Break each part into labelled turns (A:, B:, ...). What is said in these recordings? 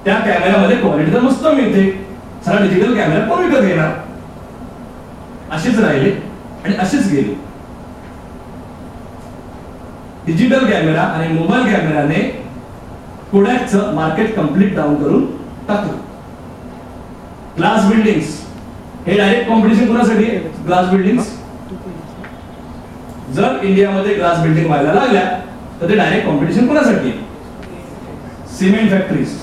A: त्या कॅमेऱ्यामध्ये क्वालिटी तर मस्त मिळते, सारा डिजिटल कॅमेरा कोण विकत घेणार? असेच राहिले आणि असेच गेले. डिजिटल कॅमेरा आणि मोबाईल कॅमेराने कोडॅकचं मार्केट कम्प्लीट डाऊन करून टाकलं. ग्लास बिल्डिंग्स हे डायरेक्ट कॉम्पिटिशन कोणासाठी आहे? Glass buildings. जर इंडियामध्ये ग्लास बिल्डिंग व्हायला लागल्या तर ते डायरेक्ट कॉम्पिटिशन कोणासाठी? Cement factories.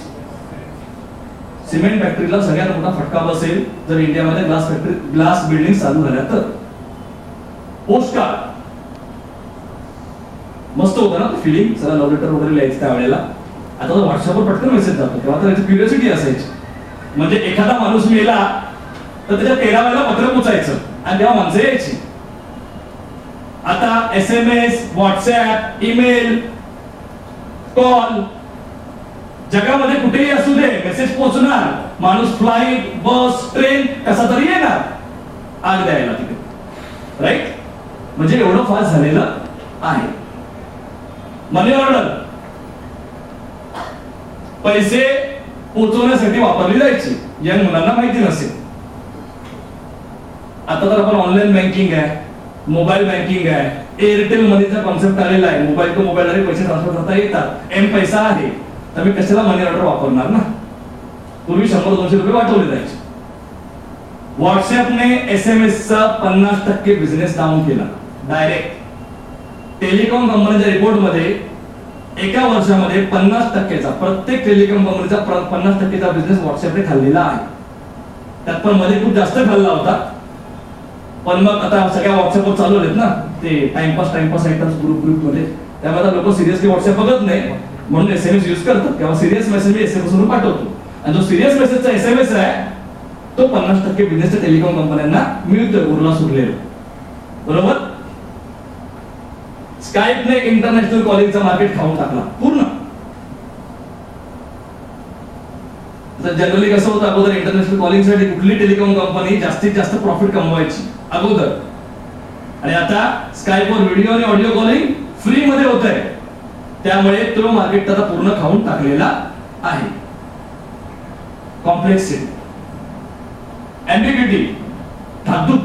A: सिमेंट फॅक्टरीला सगळ्यात मोठा फटका बसेल जर इंडियामध्ये ग्लास बिल्डिंग चालू झाल्या तर. पोस्टकार्ड मस्त होतं ना फिलिंग, चला लव्ह लेटर वगैरे लिहायचं त्यावेळेला. आता तर व्हॉट्सअपवर पटकन मेसेज जातो, तेव्हा तर क्युरिओसिटी असायची. म्हणजे एखादा माणूस मेला तर त्याच्या 13 वेळेला पत्र पोचायचं आणि तेव्हा माणसं यायची. आता SMS, व्हॉट्सअप, ईमेल, कॉल, जगामध्ये कुठेही असू दे मेसेज पोहोचणार. माणूस फ्लाईट, बस, ट्रेन कसा तरी येणार आग द्यायला तिथे. राईट? म्हणजे एवढं फास्ट झालेलं आहे. मनी ऑर्डर पैसे पोहोचवण्यासाठी वापरली जायची, या मुलांना माहिती नसेल. आता तर आपण ऑनलाईन बँकिंग आहे, मोबाईल बँकिंग आहे, एअरटेल मनीचा कॉन्सेप्ट आलेला आहे. मोबाईल टू मोबाईल पैसे ट्रान्सफर करता येतात. एम पैसा आहे तर मी कशाला मनी ऑर्डर वापरणार ना. पूर्वी 100-200 रुपये वाटवले जायचे. व्हॉट्सअपने SMS चा 50% बिझनेस डाऊन केला डायरेक्ट. टेलिकॉम कंपनीच्या रिपोर्ट मध्ये एका वर्षामध्ये 50%चा प्रत्येक टेलिकॉम कंपनीचा 50%चा बिझनेस व्हॉट्सअपने खाल्लेला आहे. त्यात पण मध्ये खूप जास्त खाल्ला होता. पण मग आता सगळ्या व्हॉट्सअपवर चालू आहेत ना ते टाइमपास आहेत ग्रुप मध्ये, त्यामुळे आता लोक सिरियसली व्हॉट्सअप बघत नाही म्हणून SMS यूज करतात. तेव्हा सिरियस मेसेज मी SMS वरून पाठवतो आणि जो सिरियस मेसेजचा SMS आहे तो 50% बिझनेस टेलिकॉम कंपन्यांना मिळतोय उरला सुरलेला. बरोबर? स्काइपने इंटरनॅशनल कॉलिंगचा मार्केट खाऊन टाकला पूर्ण. जनरली कसं होतं, अगोदर इंटरनॅशनल कॉलिंग साठी कुठली टेलिकॉम कंपनी जास्तीत जास्त प्रॉफिट कमवायची अगोदर, आणि आता स्काइपवर व्हिडिओ आणि ऑडिओ कॉलिंग फ्री मध्ये होत आहे. त्यामुळे तो मार्केट आता पूर्ण खाऊन टाकलेला आहे. कॉम्प्लेक्सिटी, एम्बिग्युइटी, धाकधूक,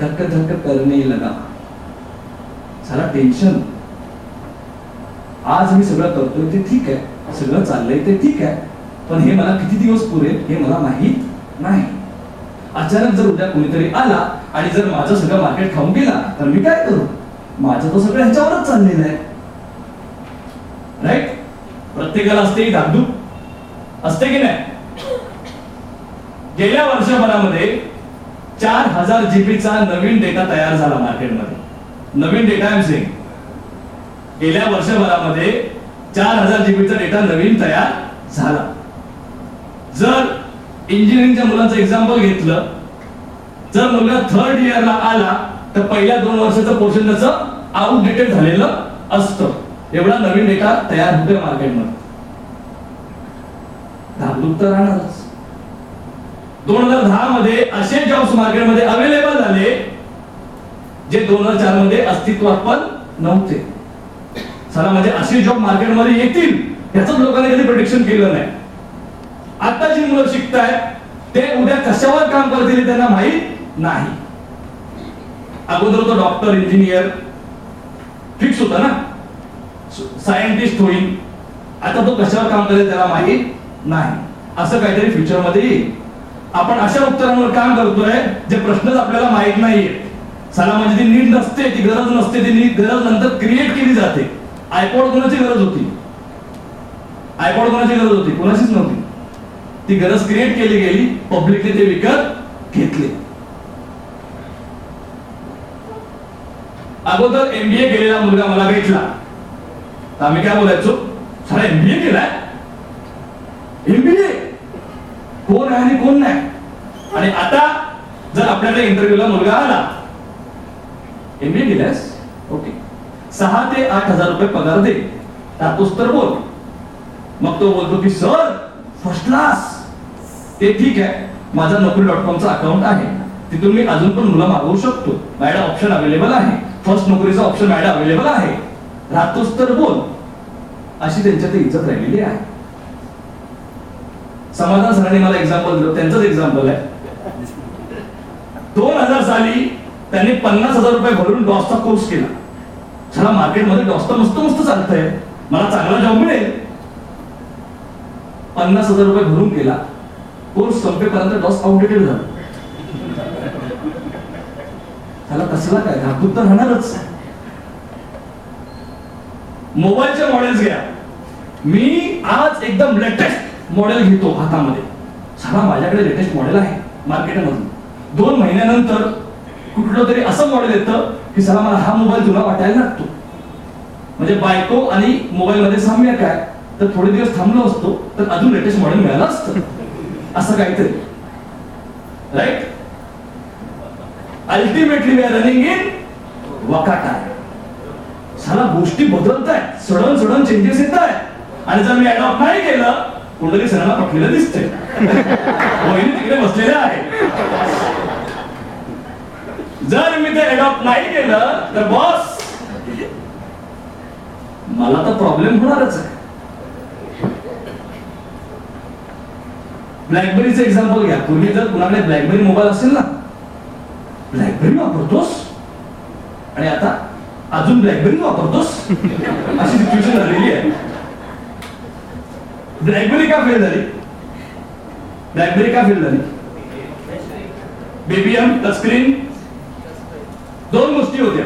A: धक्का धक्का करने लगा, सारा टेन्शन. आज मी सगळं करतोय ते ठीक आहे, सगळं चाललंय ते ठीक आहे, पण हे मला किती दिवस पुरेल हे मला माहित नाही. अचानक जर उद्या कोणीतरी आला आणि जर माझं सगळं मार्केट खाऊन गेला तर मी काय करू? माझं तर सगळं ह्याच्यावरच चाललेलं आहे. राईट? प्रत्येकाला असते धाकधूक, असते की नाही? गेल्या वर्षभरामध्ये 4000 GB चा नवीन डेटा तयार झाला मार्केटमध्ये. नवीन डेटा एम सेइंग गेल्या वर्षभरामध्ये 4000 GB चा डेटा नवीन तयार झाला. जर इंजिनिअरिंगच्या मुलांचं एक्झाम्पल घेतलं, जर मुलगा 3rd इयरला आला तर पहिल्या 2 वर्षाचं पोर्शन त्याचं आउटडेटेड झालेलं असतं. एवढा नवीन डेटा तयार होतोय मार्केटमध्ये. धाकधूक तर राहणारच. 2010 मध्ये असे जॉब्स मार्केटमध्ये अवेलेबल झाले जे 2004 मध्ये अस्तित्वात पण नव्हते. चला, म्हणजे असे जॉब मार्केटमध्ये येतील याचं लोकांनी कधी प्रेडिक्शन केलं नाही. आता जी मुलं शिकतायत ते उद्या कशावर काम करतील हे त्यांना माहित नाही. अगोदर तो डॉक्टर, इंजिनियर फिक्स होता ना, सायंटिस्ट होईल. आता तो कशावर काम करेल त्याला माहित नाही. असं काहीतरी फ्युचर मध्ये येईल. आपण अशा उत्तरांवर काम करतोय जे प्रश्नच आपल्याला माहित नाहीये. चला, म्हणजे ती नीड नसते, ती गरज नसते, ती गरज नंतर क्रिएट केली जाते. आयपॉड कोणाची गरज होती? आयपॉड कोणाची गरज होती? कोणाचीच नव्हती. ती गरज क्रिएट केली गेली, पब्लिकने ते विकत घेतले. अगोदर MBA केलेला मुलगा मला भेटला तर आम्ही काय बोलायचो? सारा MBA केलाय, MBA कोण आहे आणि कोण नाही. आणि आता जर आपल्याकडे इंटरव्ह्यूला मुलगा आला, MBA केलास, ओके, 6 ते 8,000 रुपये पगार दे, टाकतोस तर बोल. मग तो बोलतो की सर फर्स्ट क्लास. ते ठीक आहे, माझा Naukri.com अकाउंट आहे, तिथून मी अजून पण मुलं मागवू शकतो. माझ्या ऑप्शन अवेलेबल आहे, फर्स्ट नोकरीचा ऑप्शन माझ्या अवेलेबल आहे, राहतोस तर बोल. अशी त्यांच्यात इज्जत राहिलेली आहे. समाधान सरांनी मला एक्झाम्पल दिलं, त्यांचंच एक्झाम्पल आहे. 2000 साली त्यांनी 50,000 रुपये भरून डॉसचा कोर्स केला. चला मार्केटमध्ये डॉस तर मस्त मस्त चालतंय, मला चांगला जॉब मिळेल. 50,000 रुपये भरून केला. कोर्स संपेपर्यंत डॉस आउटडेटेड झाला. त्याला कसला काय घातूक तर राहणारच. मोबाईलचे मॉडेल्स घ्या. मी आज एकदम लेटेस्ट मॉडेल घेतो हातामध्ये. चला माझ्याकडे लेटेस्ट मॉडेल आहे मार्केटमधून. 2 महिन्यानंतर कुठलं तरी असं मॉडेल येतं की चला मला हा मोबाईल तुला वाटायला लागतो. म्हणजे बायको आणि मोबाईल मध्ये साम्य काय, तर थोडे दिवस थांबलो असतो तर अजून लेटेस्ट मॉडेल मिळालं असतं. असं काहीतरी right. Ultimately we are running in वकाटा. साला गोष्टी बदलत आहेत, सडन चेंजेस येत आहेत. आणि जर मी अडॉप्ट नाही केलं, कुठेतरी सरांना पटलेलं दिसतंय. वहिनी तिकडे बसलेल्या आहे. जर मी ते अडॉप्ट नाही केलं तर बॉस मला तर प्रॉब्लेम होणारच आहे. ब्लॅकबेरीचं एक्झाम्पल घ्या. पूर्वी जर कुणाकडे ब्लॅकबेरी मोबाईल असेल ना, ब्लॅकबेरी वापरतोस आणि आता अजून ब्लॅकबेरी वापरतोस, अशी सिच्युएशन झालेली आहे. ब्लॅकबेरी का फेल झाली? ब्लॅकबेरी का फेल झाली? बीबीएम, टचस्क्रीन, 2 गोष्टी होत्या.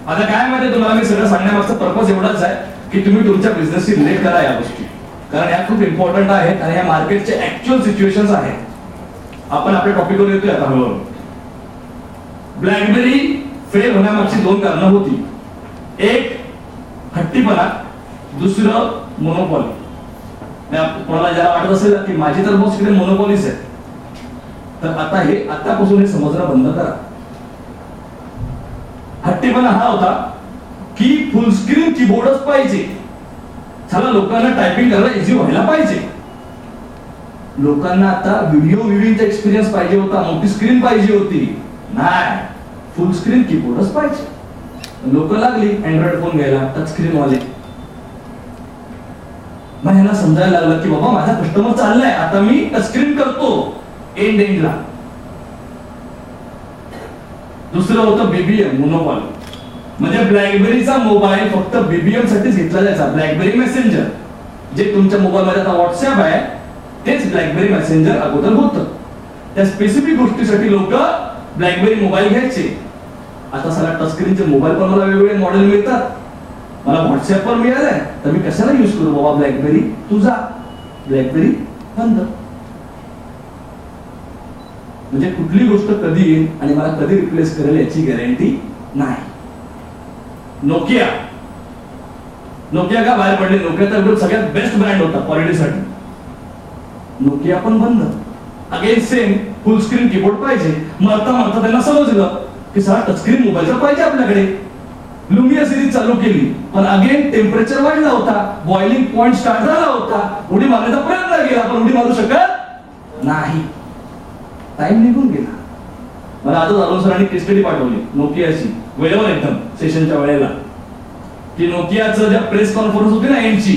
A: आता काय माहिती तुम्हाला, मी सगळं सांगण्यामागचा पर्पज एवढाच आहे की तुम्ही तुमच्या बिझनेसशी रिलेट करा या गोष्टी, कारण या खूप इम्पॉर्टंट आहेत आणि या मार्केटचे ऍक्च्युअल सिच्युएशन्स आहेत. आपण आपल्या टॉपिकवर येतोय आता हळूहळू. ब्लॅकबेरी फेल होण्यामागची 2 कारणं होती. एक हट्टीपणा, दुसरं मोनोपॉली. कोणाला ज्याला वाटत असेल की माझी तर बॉस इकडे मोनोपॉलीच आहे, तर आतापासून हे समजणं बंद करा. हट्टीपणा हा होता की फुलस्क्रीन कीबोर्डच पाहिजे. चला लोकांना टायपिंग करायला इझी व्हायला पाहिजे. लोकांना आता व्हिडिओचा एक्सपिरियन्स पाहिजे होता, मोठी स्क्रीन पाहिजे होती. नाही, फुल स्क्रीन कीबोर्डच पाहिजे. लोक लागली अँड्रॉइड फोन घ्यायला, टच स्क्रीन वाले. मग ह्याला समजायला लागलं की बाबा माझा कस्टमर चाललाय, आता मी टच स्क्रीन करतो एंडला. दुसरं होतं बीबीएम, मोनोपॉली. म्हणजे ब्लॅकबेरीचा मोबाईल फक्त बीबीएम साठीच घेतला जायचा. ब्लॅकबेरी मेसेंजर, जे तुमच्या मोबाईल मध्ये आता व्हॉट्सअप आहे, तेच ब्लॅकबेरी मेसेंजर अगोदर होतं. त्या स्पेसिफिक गोष्टीसाठी लोक ब्लॅकबेरी मोबाईल घ्यायचे. आता सगळ्या टचस्क्रीनचे मोबाईल पण मला वेगवेगळे मॉडेल मिळतात. मला व्हॉट्सअप पण मिळालंय, तर मी कशाला युज करू बाबा ब्लॅकबेरी? तुझा ब्लॅकबेरी बंद. म्हणजे कुठली गोष्ट कधी येईल आणि मला कधी रिप्लेस करेल याची गॅरंटी नाही. नोकिया का बाहेर पडले? नोकिया तर सगळ्यात बेस्ट ब्रँड होता क्वालिटीसाठी. नोकिया पण बंद. अगेन सेम, फुल स्क्रीन कीबोर्ड पाहिजे. मरता त्यांना समजलं की सगळा टचस्क्रीन मोबाईल पाहिजे आपल्याकडे. लुमिया सिरीज चालू केली, पण अगेन टेम्परेचर वाढला होता, बॉइलिंग पॉइंट स्टार्ट झाला होता. उडी मारण्याचा प्रयत्न केला, पण उडी मारू शकत नाही. टाइम निघून गेला. मला आजच अरुण सरांनी केस स्टडी पाठवली नोकियाची, वेळेवर एकदम सेशनच्या वेळेला, की नोकियाचं ज्या प्रेस कॉन्फरन्स होती ना एंडची,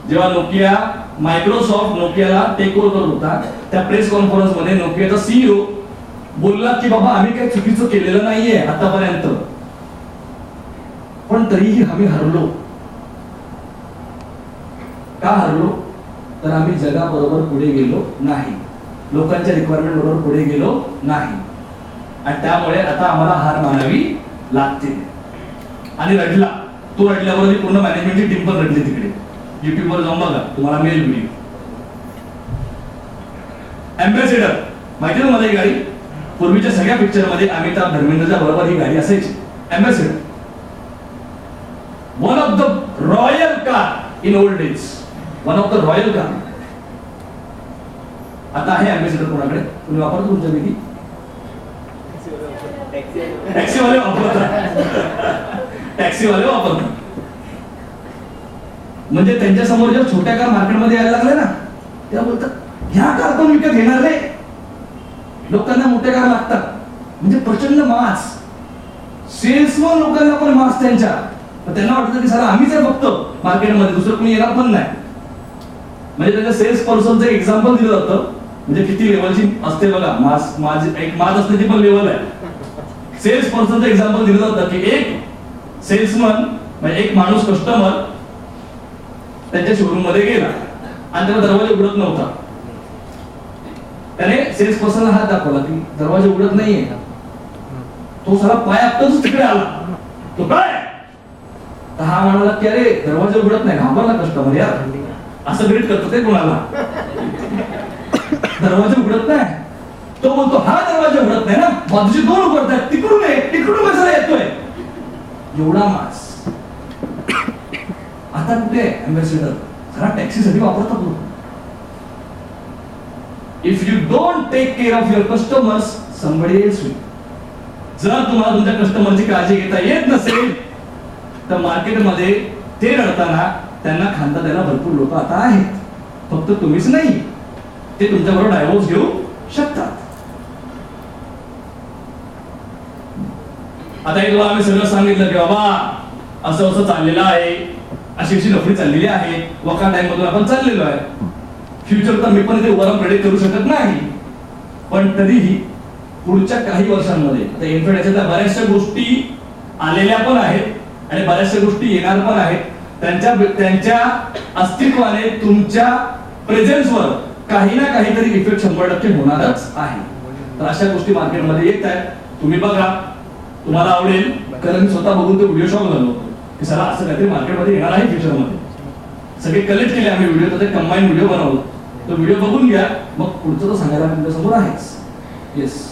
A: जेव्हा नोकिया मायक्रोसॉफ्ट नोकियाला टेक ओव्हर करत होता, त्या प्रेस कॉन्फरन्स मध्ये नोकियाचा सीईओ बोलला की बाबा आम्ही काही चुकीचं केलेलं नाहीये आतापर्यंत, पण तरीही आम्ही हरलो. का हरलो? तर आम्ही जगाबरोबर पुढे गेलो नाही, लोकांच्या रिक्वायरमेंट बरोबर पुढे गेलो नाही, आणि त्यामुळे आता आम्हाला हार मानावी लागते. आणि रडला. तो रडल्यावर पूर्ण मॅनेजमेंटची टीम पण रडली. तिकडे युट्यूब वर जाऊन बघा, तुम्हाला मिळेल व्हिडिओ. एम्बेसेडर माहिती ना मला ही गाडी? पूर्वीच्या सगळ्या पिक्चर मध्ये अमिताभ धर्मेंद्रच्या बरोबर ही गाडी असायची. Ambassador, one of the royal car in old days, one of the royal car. आता आहे एम्बेसेडर कोणाकडे? तुम्ही वापरतो तुमच्यापैकी? टॅक्सीवाले वापरतात. टॅक्सीवाले वापरतात. म्हणजे त्यांच्या समोर जेव्हा छोट्या कार मार्केटमध्ये यायला लागल्या ना, तेव्हा बोलतात ह्या कार पण विकत घेणार रे. लोकांना मोठ्या कार लागतात. म्हणजे प्रचंड मास, सेल्समन लोकांना पण मास त्यांच्या. त्यांना वाटतं की सारा आम्हीच आहे फक्त मार्केटमध्ये, दुसरं कोणी येणार पण नाही. म्हणजे त्याच्या सेल्स पर्सनचं एक्झाम्पल दिलं जातं, म्हणजे किती लेवलची असते बघा, माझी एक माज असण्याची पण लेवल आहे. सेल्स पर्सनचं एक्झाम्पल दिलं जातं की एक सेल्समन म्हणजे एक माणूस कस्टमर त्यांच्या शोरूम मध्ये गेला आणि त्याला दरवाजा उघडत नव्हता. त्याने सेल्स पर्सनला हात दाखवला की दरवाजा उघडत नाहीये. तो सारा पाय आपटच तिकडे आला. तो काय तर हा म्हणाला की अरे दरवाजा उघडत नाही, घाबरला कस्टमर यार, असं ग्रीट करतो ते कोणाला, दरवाजा उघडत नाही. तो बोलतो हा दरवाजा उघडत नाही ना, बाजूचे दोन उघडत आहेत, तिकडून तिकडून कसा येतोय. एवढा मास आता कुठे अँबॅसेडर खरा टॅक्सीसाठी वापरतात लोक. If you don't take care of your customers somebody else will. जर तुम्हाला तुमच्या कस्टमरची काळजी घेता येत नसेल तर मार्केटमध्ये ते रडताना त्यांना खांदा द्यायला भरपूर लोक आता आहेत. फक्त तुम्हीच नाही, ते तुमच्याबरोबर डायव्होर्स घेऊ शकतात. आता हे तुला आम्ही सगळं सांगितलं की बाबा असं असं चाललेलं आहे, अशी अशी नोकरी चाललेली आहे, वका टाइम मधून आपण चाललेलो आहे. फ्युचर तर मी पण इथे उभारून प्रेडिक्ट करू शकत नाही, पण तरीही पुढच्या काही वर्षांमध्ये आता इन्फ्लेशनच्या त्या बऱ्याचशा गोष्टी आलेल्या पण आहेत आणि बऱ्याचशा गोष्टी येणार पण आहेत. त्यांच्या अस्तित्वाने तुमच्या प्रेझेन्सवर काही ना काहीतरी इफेक्ट 100% होणारच आहे. तर अशा गोष्टी मार्केटमध्ये येत आहेत. तुम्ही बघा, तुम्हाला आवडेल, कारण मी स्वतः बघून तो व्हिडिओ शॉक झालो की सर असं काहीतरी मार्केटमध्ये येणार आहे फ्युचरमध्ये. सगळे कलेक्ट केले आम्ही व्हिडिओ, तर कंबाईन व्हिडिओ बनवला. तो व्हिडिओ बघून घ्या, मग पुढचं तर सांगायला तुमच्या समोर आहेच. येस,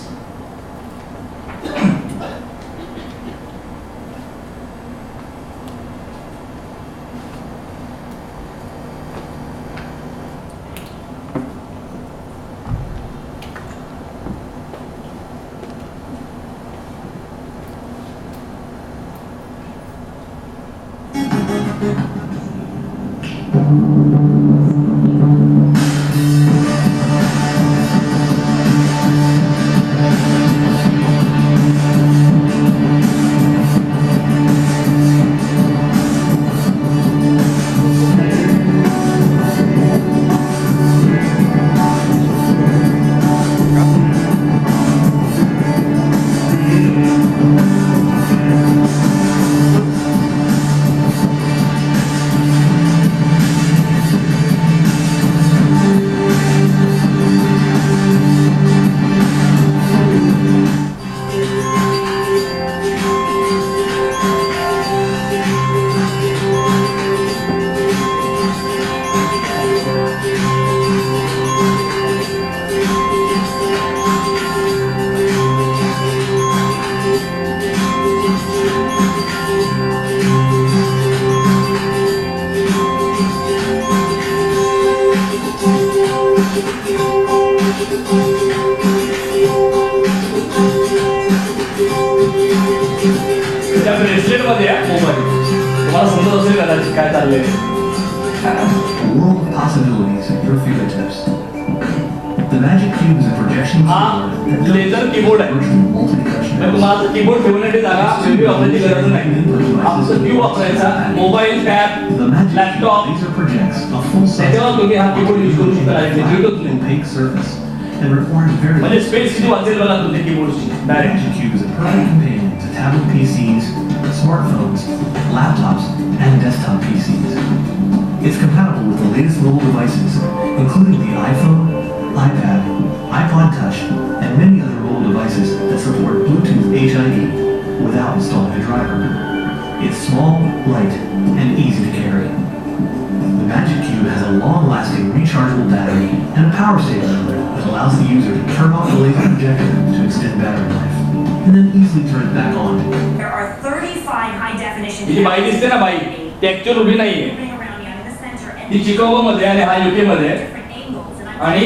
A: ब्रेसलेट मध्ये मोबाईल तुम्हाला समजत असेल कदाचित काय चाललंय.
B: World of possibilities at your fingertips. The Magic Cube is a projection keyboard that
A: laser keyboard आहे.
B: multi-directional
A: तुम्हाला कीबोर्ड ठेवण्याची जागा वेगळी वापरायची गरज नाही. आपलं क्यू वापरायचा, mobile, tab,
B: The Magic
A: laptop,
B: laser projects a full size
A: त्याच्यावर तुम्ही हा कीबोर्ड यूज करू शकता.
B: opaque surface and requires very
A: म्हणजे स्पेस किती वाचेल बघा तुमच्या कीबोर्डची
B: The
A: direct.
B: Magic Cube is a perfect companion to tablet PCs, smartphones, laptops, and desktop PCs. It's compatible with the latest mobile devices, including the iPhone, iPad, iPod Touch, and many other mobile devices that support Bluetooth HID without installing a driver. It's small, light, and easy to carry. The Magic Cube has a long-lasting rechargeable battery and a power saver that allows the user to turn off the laser projector to extend battery life, and then easily turn it back on.
C: There are 35 high definition
A: ही बाई दिसते ना बाई, ती actual उभी नाहीये.
C: moving around you in the center and
A: ती Chicago मध्ये आणि हा युके मध्ये आहे.
C: different angles and I
A: आणि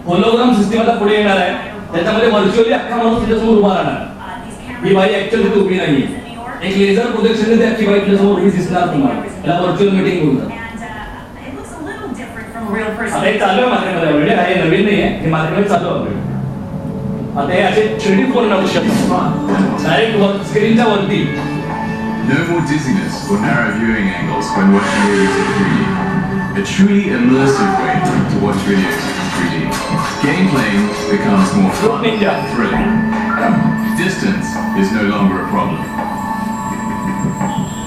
A: होलोग्राम सिस्टीम आता पुढे येणार आहे. त्याच्यामध्ये व्हर्च्युअली अख्खा माणूस तिच्यासमोर उभा राहणार.
C: these
A: ही
C: cameras
A: बाई ऍक्च्युअली तिथे उभी नाहीये.
C: in New York
A: एक लेझर प्रोजेक्शन ते अख्खी बाई तुझ्यासमोर उभी दिसणार तुम्हाला. त्याला व्हर्च्युअल मीटिंग बोलतात.
C: and it looks a little different from a real person.
A: आता हे चालू आहे मार्केटमध्ये ऑलरेडी, हा हे नवीन नाहीये, हे मार्केटमध्ये चालू आहे ऑलरेडी. आता हे असे 3D फोन लागू शकतात डायरेक्ट स्क्रीनच्या वरती.
D: No more dizziness or narrow viewing angles when watching movies in 3D. a truly immersive way to watch videos in 3D. Gameplay becomes more fun
A: Ninja.
D: and thrilling. Distance is no longer a problem.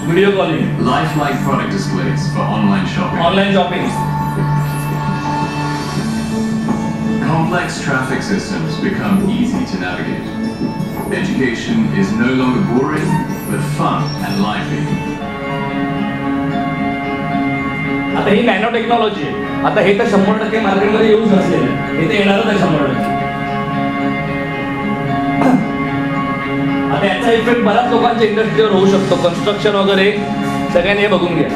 A: Video calling,
D: Lifelike product displays for online shopping.
A: Online shopping,
D: Complex traffic systems become easy to navigate. Education is no longer boring, but fun and lively.
A: आता ही nano technology आहे. आता हे तर 100% मार्केटमध्ये येऊच नसलेलं आहे. हे तर येणारच आहे 100%. आता याचा इफेक्ट बऱ्याच लोकांच्या इंडस्ट्रीवर होऊ शकतो. कन्स्ट्रक्शन वगैरे सगळ्यांनी हे बघून घ्या.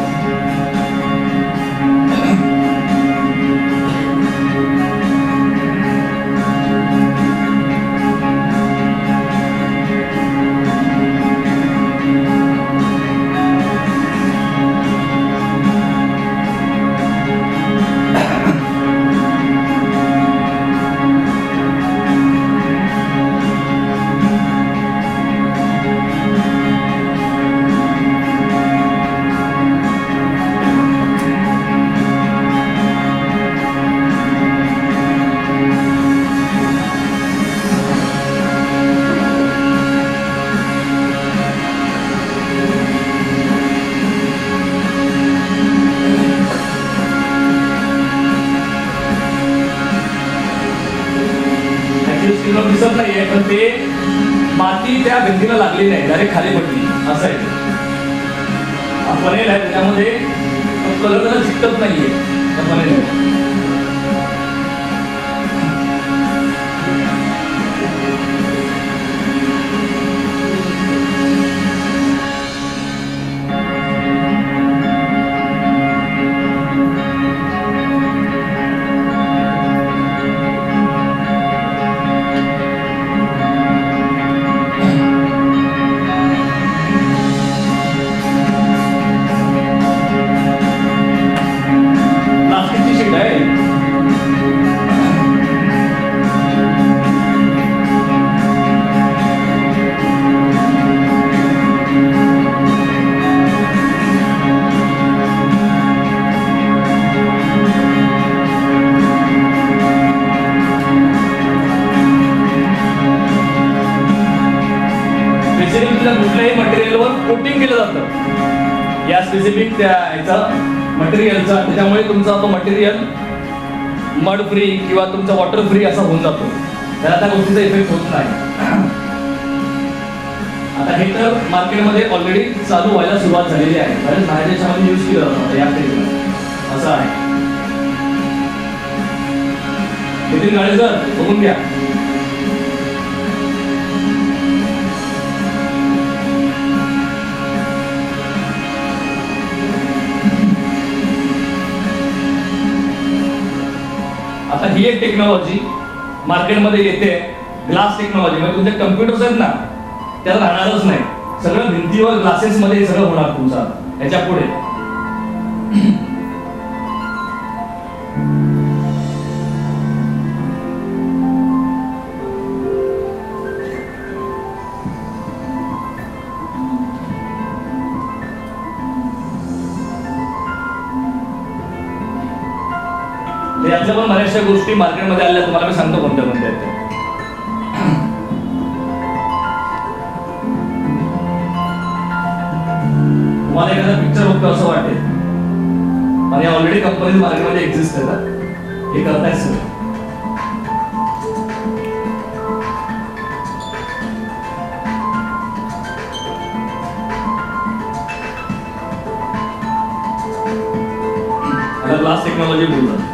A: दिसत नाहीये, पण ते माती त्या भिंतीला लागली नाही, डायरेक्ट खाली पडली असं आहे. हा पनेल आहे, त्याच्यामध्ये कलर त्याला चिकटत नाहीये त्या पनेलमध्ये. प्लास्टिकची शीट आहे. स्पेसिफिकला कुठल्याही मटेरियलवर कोटिंग केलं जातं या स्पेसिफिक त्या ह्याचं मटेरियलचा. त्याच्यामुळे तुमचा तो मटेरियल मड फ्री किंवा तुमचा वॉटर फ्री असा होऊन जातो. त्याला त्या गोष्टीचा इफेक्ट होत नाही. आता हे तर मार्केटमध्ये ऑलरेडी चालू व्हायला सुरुवात झालेली आहे. बरेच बाहेर देशामध्ये यूज केलं जातं या स्टेजला असं आहे. नितीन गाडेकर बघून घ्या. आता ही एक टेक्नॉलॉजी मार्केटमध्ये येते. ग्लास टेक्नॉलॉजी म्हणजे तुमचे कम्प्युटर्स आहेत ना, त्याला राहणारच नाही. सगळं भिंतीवर ग्लासेसमध्ये हे सगळं होणार तुमचा याच्या पुढे. याच्या पण बऱ्याचशा गोष्टी मार्केटमध्ये आल्या. तुम्हाला मी सांगतो कोणत्या कोणत्या आहेत. तुम्हाला एखादा पिक्चर बघतो असं वाटेल, पण या ऑलरेडी कंपनी मार्केटमध्ये एक्झिस्ट आहेत. हे करतायत सगळं. ग्लास टेक्नॉलॉजी बोलतात.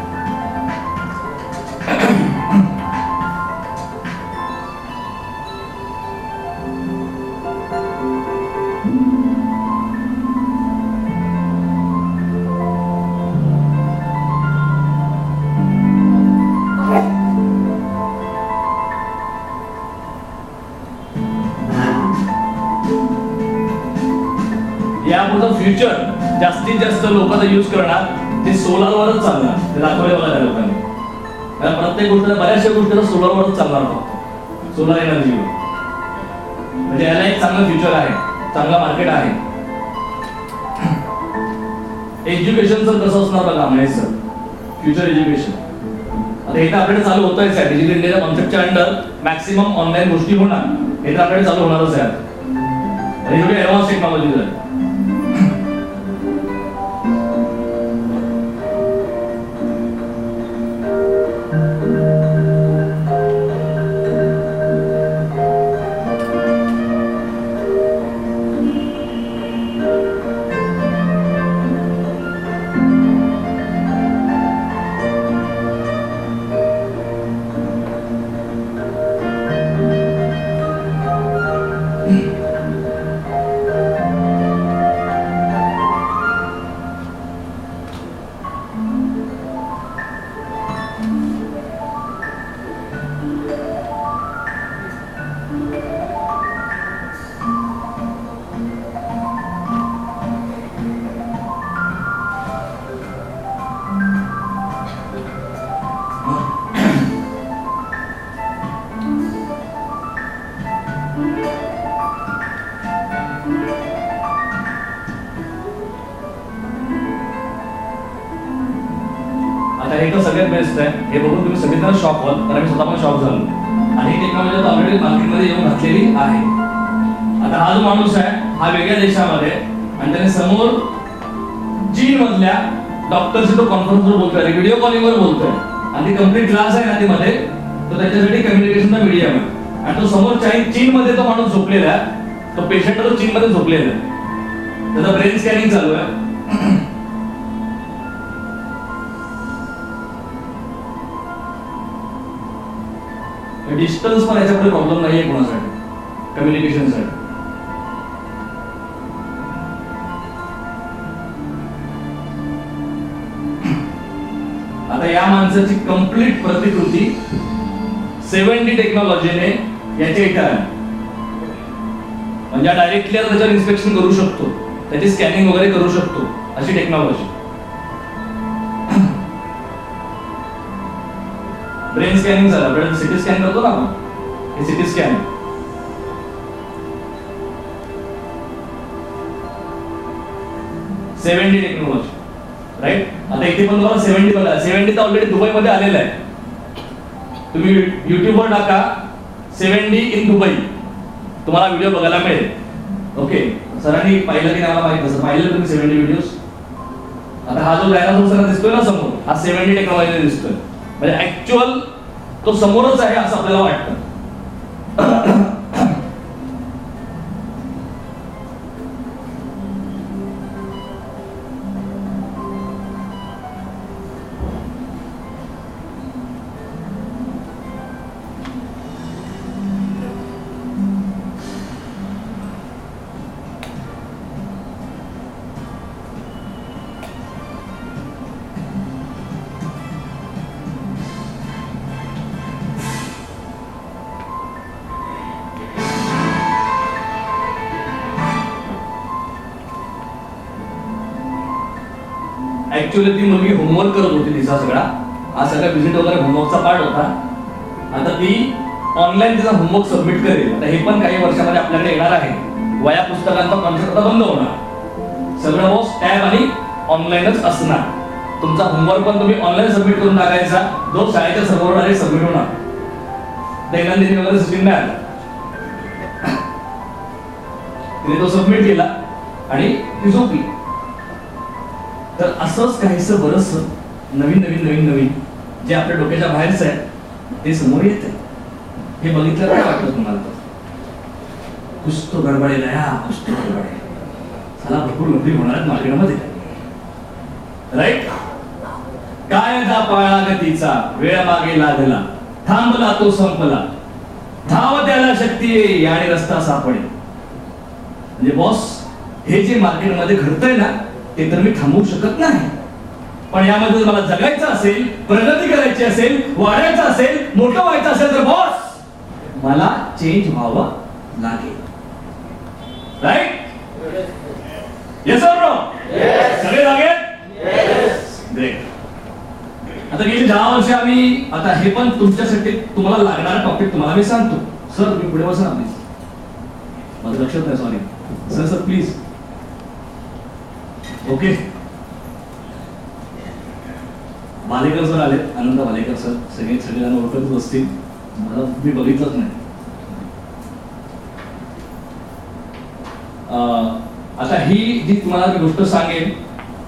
A: यापुढचं फ्युचर जास्तीत जास्त लोक आता यूज करणार ते सोलारवरच चालणार. ते दाखवले बघा त्या लोकांनी. प्रत्येक गोष्टीला बऱ्याचशा गोष्टीला सोलारवरच चालणार फक्त. सोलार एनर्जीवर. म्हणजे याला एक चांगलं फ्युचर आहे, चांगला मार्केट आहे. एज्युकेशनचं कसं असणार बघा म्हणायचं फ्युचर एज्युकेशन. आता हे तर आपल्याकडे चालू होत आहे डिजिटल इंडियाच्या कॉन्सेप्टच्या अंडर मॅक्सिमम ऑनलाईन गोष्टी होणार, हे तर आपल्याकडे चालू होणारच आहे. आणि जेवढी ऍडव्हान्स टेक्नॉलॉजी आहे. आता हे तर सगळ्यात बेस्ट आहे. हे बघून तुम्ही सगळेजण शॉक व्हाल, कारण मी स्वतः पण शॉक झालो. आणि ही टेक्नॉलॉजी आता ऑलरेडी मार्केटमध्ये येऊन घातलेली आहे. आता हा जो माणूस आहे हा वेगळ्या देशामध्ये आणि त्याने समोर चीन मधल्या डॉक्टरशी तो कॉन्फरन्सवर बोलतोय, व्हिडिओ कॉलिंगवर बोलतोय. आणि ती कम्प्लीट क्लास आहे ना ती मध्ये, तो त्याच्यासाठी कम्युनिकेशनचा मीडियम आहे. आणि तो समोर चीन मध्ये तो माणूस झोपलेला आहे, तो पेशंट तो चीन मध्ये झोपलेला आहे, त्याचा ब्रेन स्कॅनिंग चालू आहे. डिस्टन्स पण याच्यापुढे प्रॉब्लेम नाहीये कोणासाठी, कम्युनिकेशनसाठी. आता या माणसाची कंप्लीट प्रतिकृती 7D टेक्नॉलॉजीने याच्या इथे आहे. म्हणजे डायरेक्टली त्याच्यावर इन्स्पेक्शन करू शकतो, त्याची स्कॅनिंग वगैरे करू शकतो, अशी टेक्नॉलॉजी. ब्रेन स्कॅनिंग झालं, आपल्याला सिटी स्कॅन करतो ना आपण, हे CT scan. Seventy technology, right. आता इथे पण तुम्हाला 7D बघा, 7D तर ऑलरेडी दुबईमध्ये आलेलं आहे. तुम्ही युट्यूबवर टाका 7D इन दुबई, तुम्हाला व्हिडिओ बघायला मिळेल. ओके, सरांनी पाहिलं की मला माहित नसतं, पाहिलं तुम्ही 7D व्हिडिओज. आता हा जो डायनासोर सर दिसतोय ना समोर, हा 7D टेक्नॉलॉजी दिसतोय. म्हणजे ऍक्च्युअल तो समोरच आहे असं आपल्याला वाटतं. ऍक्च्युअली ती मुलगी होमवर्क करत होती तिचा सगळा, हा सगळा विजिट वगैरे होमवर्कचा पार्ट होता. आता ती ऑनलाईन तिचा होमवर्क सबमिट करेल. आता हे पण काही वर्षामध्ये आपल्याकडे येणार आहे. वया पुस्तकांचा कॉन्सेप्ट आता बंद होणार, सगळं बॉस टॅब आणि ऑनलाईनच असणार. तुमचा होमवर्क पण तुम्ही ऑनलाईन सबमिट करून टाकायचा, जो शाळेच्या सर्व्हरवर डायरेक्ट सबमिट होणार. दैनंदिन वगैरे सिस्टीम नाही आला, तिने तो सबमिट केला आणि ती झोपली. तर असंच काहीसं बरंच नवीन नवीन नवीन नवीन जे आपल्या डोक्याच्या बाहेरच आहे ते समोर येते. हे बघितलं काय वाटलं तुम्हाला? कुछ तो गडबड आहे ना, कुछ तो गडबड आहे. चला भरपूर नोकरी होणार आहेत मार्केटमध्ये, राईट. काय जा पाळा गतीचा, वेळ मागे लागला, थांबला तो संपला, धाव त्याला शक्ती येई आणि रस्ता सापडे. म्हणजे बॉस, हे जे मार्केटमध्ये घडतंय ना ते तर मी थांबवू शकत नाही, पण यामध्ये मला जगायचं असेल, प्रगती करायची असेल, वाढायचं असेल, मोठं व्हायचं असेल तर बॉस मला चेंज व्हावं लागेल. राईट? Yes or no? सगळे लागेल? ग्रेट. आता गेली 10 वर्ष आम्ही, आता हे पण तुमच्यासाठी तुम्हाला लागणारा टॉपिक तुम्हाला मी सांगतो. सर तुम्ही पुढे बसा ना प्लीज, माझं लक्षात नाही, sorry sir. Sir please. Okay, Bhalekar sir आले, आनंद भालेकर सर, सगळेजण ओळखतच असतील, मला मी बघितलंच नाही. आता ही जी तुम्हाला मी गोष्ट सांगेन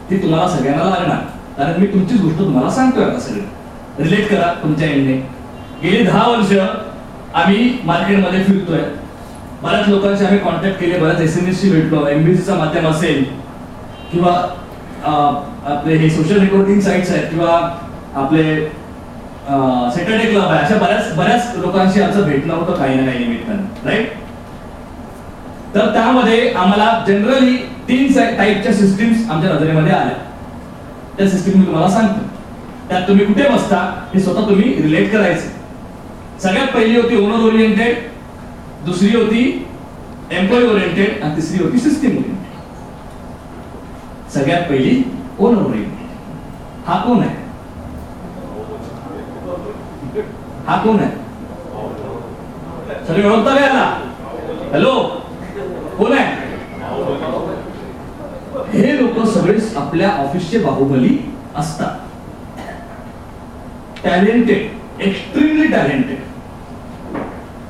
A: ती तुम्हाला सगळ्यांना लागणार, कारण मी तुमचीच गोष्ट तुम्हाला सांगतोय. आता सगळं रिलेट करा तुमच्या एंडने. गेली 10 वर्ष आम्ही मार्केटमध्ये फिरतोय, बऱ्याच लोकांशी आम्ही कॉन्टॅक्ट केले, बऱ्याच SMS भेटलो, MBCचं माध्यम असेल किंवा आपले हे सोशल नेटवर्किंग साईट्स आहेत किंवा आपले सॅटर्डे क्लब आहे, अशा बऱ्याच लोकांशी आमचं भेटणं होतं काही ना काही निमित्तानं, राईट. तर त्यामध्ये आम्हाला जनरली 3 टाईपच्या सिस्टीम्स आमच्या नजरेमध्ये आल्या. त्या सिस्टीम मी तुम्हाला सांगतो. त्यात तुम्ही कुठे बसता हे स्वतः तुम्ही रिलेट करायचे. सगळ्यात पहिली होती ओनर ओरिएंटेड, दुसरी होती एम्प्लॉई ओरिएंटेड आणि तिसरी होती सिस्टीम ओरिएंटेड. सगळ्यात पहिली ओनर ओरिएंटेड. हा कोण आहे? हा कोण आहे? सगळे ओळखता का याला? हॅलो, कोण आहे? हे लोक सगळे आपल्या ऑफिसचे बाहुबली असतात. Talented, extremely talented.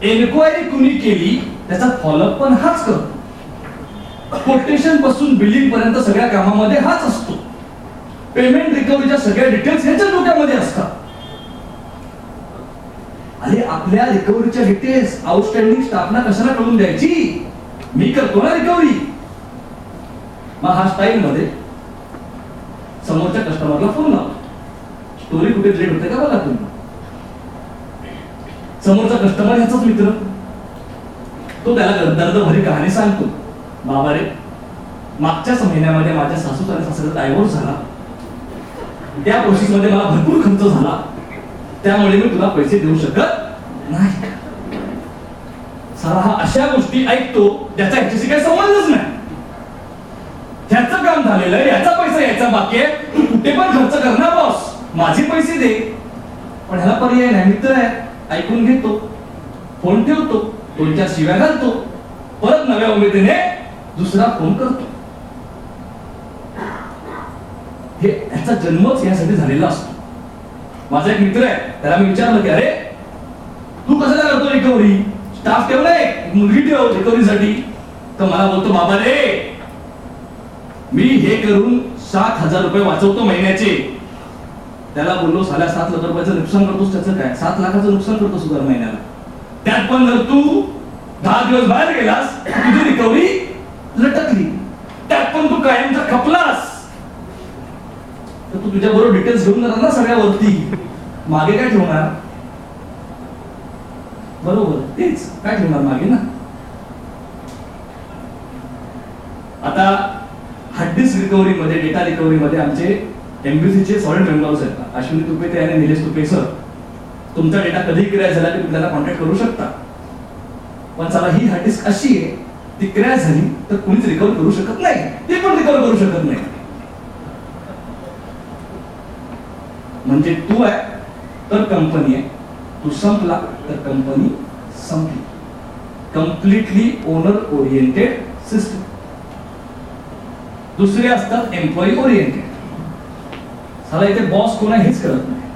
A: एन्क्वायरी कुणी केली त्याचा फॉलोअप पण हाच करतो. कोटेशन पासून बिलिंग पर्यंत सगळ्या कामामध्ये हाच असतो. पेमेंट रिकव्हरीच्या सगळ्या डिटेल्स ह्याच्या डोक्यामध्ये असतात. अरे आपल्या रिकव्हरीच्या डिटेल्स आउटस्टँडिंग स्टाफना कशाला कळून द्यायची? मी करतो ना रिकव्हरी. मग हा स्टाईल मध्ये समोरच्या कस्टमरला फोन लावतो. स्टोरी कुठे रिलेट होते का बघा तुम्ही. समोरचा कस्टमर ह्याचाच मित्र, तो त्याला दर्दभरी कहाणी सांगतो. बाबा रे, मागच्याच महिन्यामध्ये माझ्या सासू आणि सासऱ्याचा डायव्होर्स झाला, त्या प्रोसेस मध्ये मला भरपूर खर्च झाला, त्यामुळे मी तुला पैसे देऊ शकत नाही. सारा हा अशा गोष्टी ऐकतो ज्याचा ह्याच्याशी काही संबंधच नाही. ह्याचं काम झालेलं आहे, ह्याचा पैसा यायचा बाकी आहे, तू कुठे पण खर्च करणार बॉस, माझे पैसे दे. पण ह्याला पर्याय नाही. मित्र आहे, ऐकून घेतो, फोन ठेवतो, 2-4 शिव्या घालतो, परत नव्या उमेदीने दुसरा फोन करतो. हे ह्याचा जन्मच यासाठी झालेला असतो. माझा एक मित्र आहे, त्याला मी विचारलं की अरे तू कशाला करतो रिकव्हरी? स्टाफ ठेवलाय, मुलगी ठेव रिकव्हरीसाठी. तर मला बोलतो, बाबा रे मी हे करून 7,000 रुपये वाचवतो महिन्याचे. त्याला बोललो, साल्या 7 लाख रुपयाचं नुकसान करतोस, त्याचं काय? 7 लाखाचं नुकसान करतोस दर महिन्याला. त्यात पण जर तू 10 दिवस बाहेर गेलास, तुझी रिकव्हरी लटकली, त्यात पण तू कायमचा खपलास, तर तू तुझ्या बरोबर डिटेल्स घेऊन जाणार ना सगळ्यावरती, मागे काय ठेवणार? बरोबर, तेच काय ठेवणार मागे ना. आता हार्ड डिस्क रिकव्हरी मध्ये, डेटा रिकव्हरी मध्ये आमचे MBCचे सॉलिड मेंबर्स आहेत. अश्विनी तुपे आणि निलेश तुपे सर, तुमचा डेटा कधी क्रॅश झाला की तुम्ही त्यांना कॉन्टॅक्ट करू शकता. पण चला, ही हार्ड डिस्क अशी आहे, ती क्रॅश झाली तर कुणीच रिकव्हर करू शकत नाही, ते पण रिकव्हर करू शकत नाही. म्हणजे तू आहे तर कंपनी आहे, तू संपला तर कंपनी संपली. Completely owner oriented system. दुसरे असतात एम्प्लॉई ओरिएंटेड. साला इथे बॉस कोण आहे हेच कळत नाही.